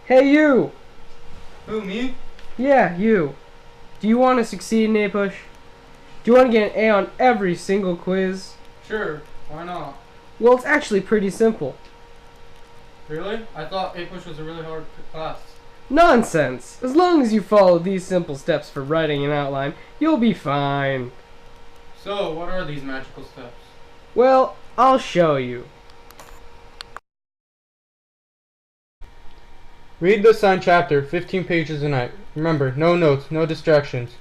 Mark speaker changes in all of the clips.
Speaker 1: Hey you!
Speaker 2: Who, me?
Speaker 1: Yeah, you. Do you want to succeed in APUSH? Do you want to get an A on every single quiz?
Speaker 2: Sure, why not?
Speaker 1: Well, it's actually pretty simple.
Speaker 2: Really? I thought APUSH was a really hard class.
Speaker 1: Nonsense! As long as you follow these simple steps for writing an outline, you'll be fine.
Speaker 2: So, what are these magical steps?
Speaker 1: Well, I'll show you.
Speaker 3: Read the assigned chapter, 15 pages a night. Remember, no notes, no distractions.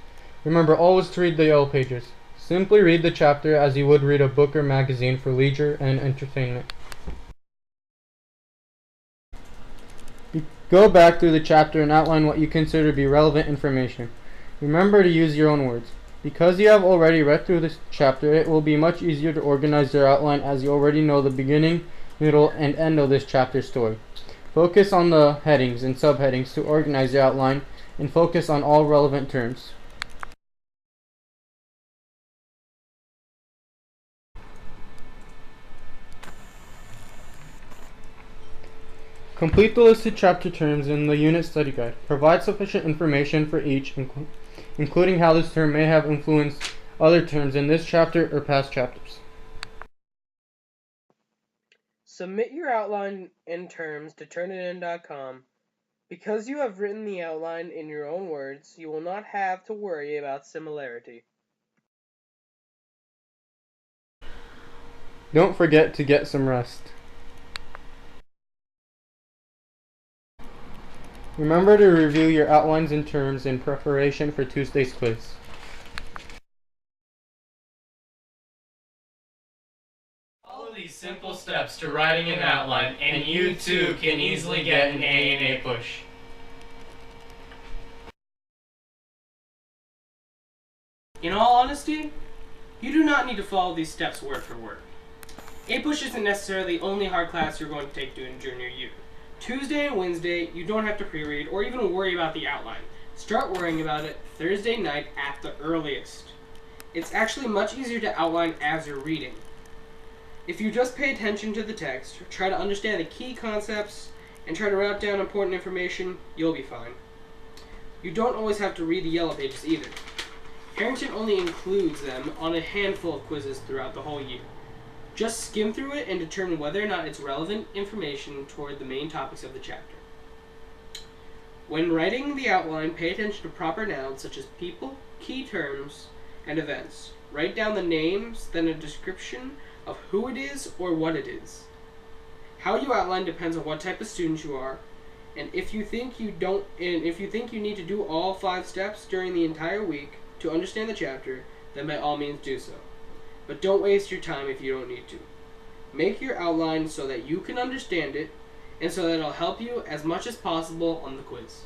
Speaker 3: Remember always to read the yellow pages. Simply read the chapter as you would read a book or magazine for leisure and entertainment. Go back through the chapter and outline what you consider to be relevant information. Remember to use your own words. Because you have already read through this chapter, it will be much easier to organize your outline as you already know the beginning, middle, and end of this chapter's story. Focus on the headings and subheadings to organize your outline, and focus on all relevant terms. Complete the listed chapter terms in the unit study guide. Provide sufficient information for each, including how this term may have influenced other terms in this chapter or past chapters.
Speaker 1: Submit your outline in terms to turnitin.com. Because you have written the outline in your own words, you will not have to worry about similarity.
Speaker 3: Don't forget to get some rest. Remember to review your outlines and terms in preparation for Tuesday's quiz.
Speaker 4: Follow these simple steps to writing an outline, and you too can easily get an A in APUSH.
Speaker 5: In all honesty, you do not need to follow these steps word for word. APUSH isn't necessarily the only hard class you're going to take during junior year. Tuesday and Wednesday, you don't have to pre-read or even worry about the outline. Start worrying about it Thursday night at the earliest. It's actually much easier to outline as you're reading. If you just pay attention to the text, try to understand the key concepts, and try to write down important information, you'll be fine. You don't always have to read the yellow pages either. Harrington only includes them on a handful of quizzes throughout the whole year. Just skim through it and determine whether or not it's relevant information toward the main topics of the chapter. When writing the outline, pay attention to proper nouns such as people, key terms, and events. Write down the names, then a description of who it is or what it is. How you outline depends on what type of student you are, and if you think you need to do all 5 steps during the entire week to understand the chapter, then by all means do so. But don't waste your time if you don't need to. Make your outline so that you can understand it, and so that it'll help you as much as possible on the quiz.